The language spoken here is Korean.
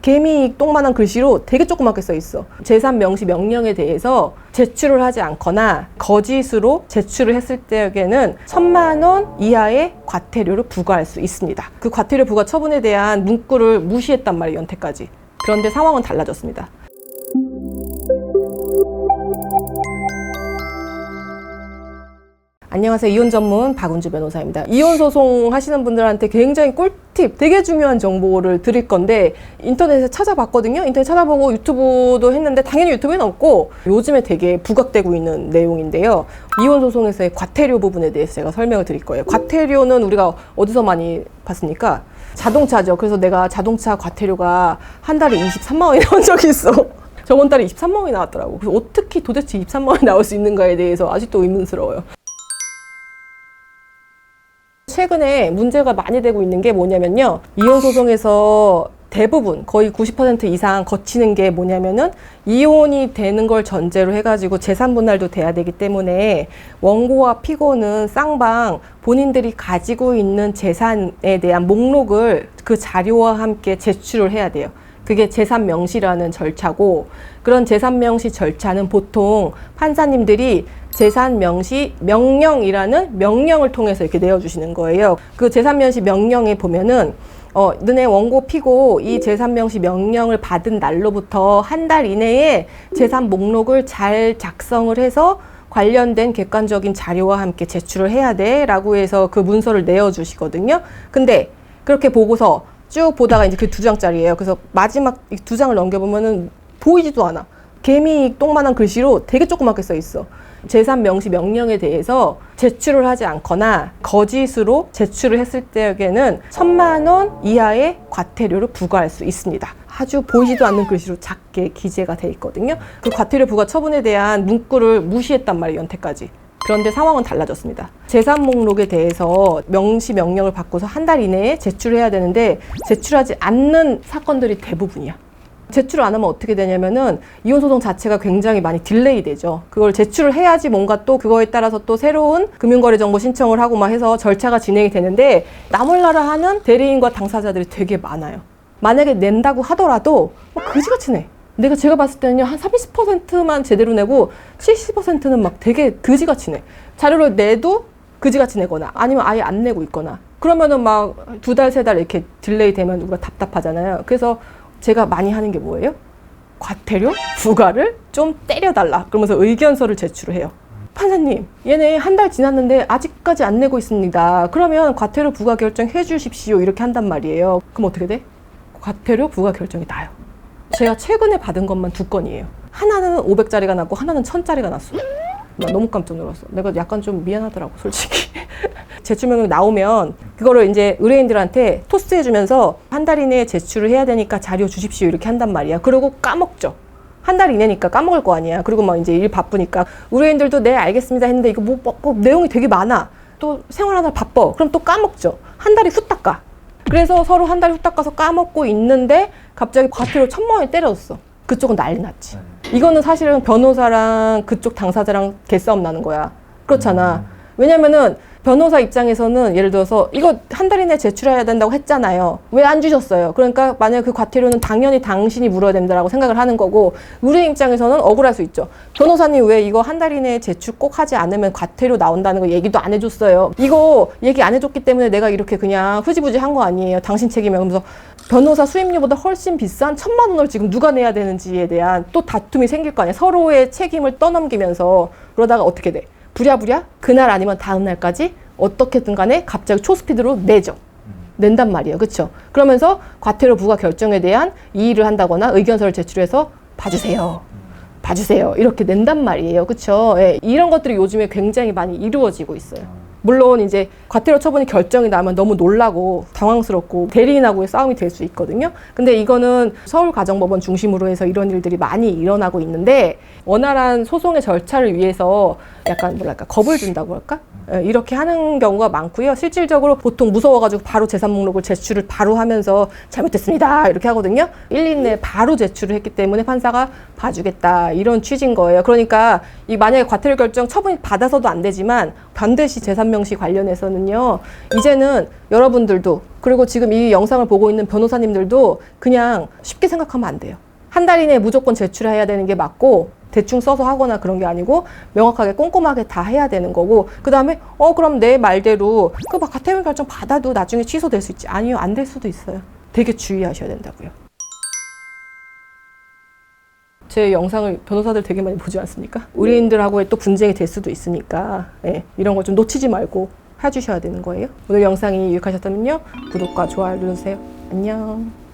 개미 똥만한 글씨로 되게 조그맣게 써 있어. 재산 명시 명령에 대해서 제출을 하지 않거나 거짓으로 제출을 했을 때에는 1,000만 원 이하의 과태료를 부과할 수 있습니다. 그 과태료 부과 처분에 대한 문구를 무시했단 말이에요, 연태까지. 그런데 상황은 달라졌습니다. 안녕하세요. 이혼 전문 박은주 변호사입니다. 이혼 소송 하시는 분들한테 굉장히 꿀팁, 되게 중요한 정보를 드릴 건데 인터넷에 찾아봤거든요. 인터넷 찾아보고 유튜브도 했는데 당연히 유튜브에는 없고 요즘에 되게 부각되고 있는 내용인데요. 이혼 소송에서의 과태료 부분에 대해서 제가 설명을 드릴 거예요. 과태료는 우리가 어디서 많이 봤습니까? 자동차죠. 그래서 내가 자동차 과태료가 한 달에 23만 원이 나온 적이 있어. 저번 달에 23만 원이 나왔더라고. 그래서 어떻게 도대체 23만 원이 나올 수 있는가에 대해서 아직도 의문스러워요. 최근에 문제가 많이 되고 있는 게 뭐냐면요. 이혼 소송에서 대부분 거의 90% 이상 거치는 게 뭐냐면은 이혼이 되는 걸 전제로 해가지고 재산 분할도 돼야 되기 때문에 원고와 피고는 쌍방 본인들이 가지고 있는 재산에 대한 목록을 그 자료와 함께 제출을 해야 돼요. 그게 재산 명시라는 절차고, 그런 재산 명시 절차는 보통 판사님들이 재산 명시 명령이라는 명령을 통해서 이렇게 내어주시는 거예요. 그 재산 명시 명령에 보면은 너네 원고 피고 이 재산 명시 명령을 받은 날로부터 한 달 이내에 재산 목록을 잘 작성을 해서 관련된 객관적인 자료와 함께 제출을 해야 돼 라고 해서 그 문서를 내어주시거든요. 근데 그렇게 보고서 쭉 보다가 이제 그 2장짜리예요. 그래서 마지막 2장을 넘겨보면은 보이지도 않아. 개미 똥만한 글씨로 되게 조그맣게 써 있어. 재산 명시 명령에 대해서 제출을 하지 않거나 거짓으로 제출을 했을 때에는 1,000만 원 이하의 과태료를 부과할 수 있습니다. 아주 보이지도 않는 글씨로 작게 기재가 돼 있거든요. 그 과태료 부과 처분에 대한 문구를 무시했단 말이에요, 연태까지. 그런데 상황은 달라졌습니다. 재산 목록에 대해서 명시 명령을 받고서 한 달 이내에 제출해야 되는데 제출하지 않는 사건들이 대부분이야. 제출을 안 하면 어떻게 되냐면은 이혼소송 자체가 굉장히 많이 딜레이 되죠. 그걸 제출을 해야지 뭔가 또 그거에 따라서 또 새로운 금융거래정보 신청을 하고 막 해서 절차가 진행이 되는데 나몰라라 하는 대리인과 당사자들이 되게 많아요. 만약에 낸다고 하더라도 그지같이 내. 제가 봤을 때는요, 한 30%만 제대로 내고 70%는 막 되게 그지같이 내. 자료를 내도 그지같이 내거나 아니면 아예 안 내고 있거나 그러면은 막 2달, 3달 이렇게 딜레이 되면 우리가 답답하잖아요. 그래서 제가 많이 하는 게 뭐예요? 과태료 부과를 좀 때려달라. 그러면서 의견서를 제출을 해요. 판사님, 얘네 한 달 지났는데 아직까지 안 내고 있습니다. 그러면 과태료 부과 결정해 주십시오. 이렇게 한단 말이에요. 그럼 어떻게 돼? 과태료 부과 결정이 나요. 제가 최근에 받은 것만 2건이에요. 하나는 500짜리가 났고 하나는 1000짜리가 났어. 나 너무 깜짝 놀랐어. 내가 약간 좀 미안하더라고, 솔직히. 제출명령이 나오면 그거를 이제 의뢰인들한테 토스해주면서 한 달 이내에 제출을 해야 되니까 자료 주십시오 이렇게 한단 말이야. 그리고 까먹죠. 한 달 이내니까 까먹을 거 아니야. 그리고 막 이제 일 바쁘니까 의뢰인들도 네 알겠습니다 했는데 이거 뭐 내용이 되게 많아. 또 생활하다 바빠. 그럼 또 까먹죠. 한 달이 후딱 가. 그래서 서로 한 달이 후딱 가서 까먹고 있는데 갑자기 과태료 1,000만 원이 때려졌어. 그쪽은 난리 났지. 이거는 사실은 변호사랑 그쪽 당사자랑 개싸움 나는 거야. 그렇잖아. 왜냐면은 변호사 입장에서는 예를 들어서 이거 한 달 이내에 제출해야 된다고 했잖아요. 왜 안 주셨어요? 그러니까 만약에 그 과태료는 당연히 당신이 물어야 된다라고 생각을 하는 거고, 의뢰인 입장에서는 억울할 수 있죠. 변호사님 왜 이거 한 달 이내에 제출 꼭 하지 않으면 과태료 나온다는 거 얘기도 안 해줬어요. 이거 얘기 안 해줬기 때문에 내가 이렇게 그냥 흐지부지 한 거 아니에요. 당신 책임이야. 그러면서 변호사 수임료보다 훨씬 비싼 1,000만 원을 지금 누가 내야 되는지에 대한 또 다툼이 생길 거 아니야. 서로의 책임을 떠넘기면서. 그러다가 어떻게 돼? 부랴부랴 그날 아니면 다음 날까지 어떻게든 간에 갑자기 초스피드로 내죠. 낸단 말이에요. 그렇죠? 그러면서 과태료 부과 결정에 대한 이의를 한다거나 의견서를 제출해서 봐주세요. 이렇게 낸단 말이에요. 그렇죠? 예, 이런 것들이 요즘에 굉장히 많이 이루어지고 있어요. 물론 이제 과태료 처분이 결정이 나면 너무 놀라고 당황스럽고 대리인하고의 싸움이 될 수 있거든요. 근데 이거는 서울가정법원 중심으로 해서 이런 일들이 많이 일어나고 있는데 원활한 소송의 절차를 위해서 약간 뭐랄까 겁을 준다고 할까? 이렇게 하는 경우가 많고요. 실질적으로 보통 무서워가지고 바로 재산 목록을 제출을 바로 하면서 잘못됐습니다 이렇게 하거든요. 1인 내에 바로 제출을 했기 때문에 판사가 봐주겠다 이런 취지인 거예요. 그러니까 이 만약에 과태료 결정 처분이 받아서도 안 되지만 반드시 재산명시 관련해서는요. 이제는 여러분들도 그리고 지금 이 영상을 보고 있는 변호사님들도 그냥 쉽게 생각하면 안 돼요. 한 달 이내에 무조건 제출해야 되는 게 맞고 대충 써서 하거나 그런 게 아니고 명확하게 꼼꼼하게 다 해야 되는 거고 그 다음에 그럼 내 말대로 그 과태료 결정 받아도 나중에 취소될 수 있지. 아니요, 안 될 수도 있어요. 되게 주의하셔야 된다고요. 제 영상을 변호사들 되게 많이 보지 않습니까? 의뢰인들하고의 또 분쟁이 될 수도 있으니까 이런 거 좀 놓치지 말고 해주셔야 되는 거예요. 오늘 영상이 유익하셨다면요 구독과 좋아요 눌러주세요. 안녕.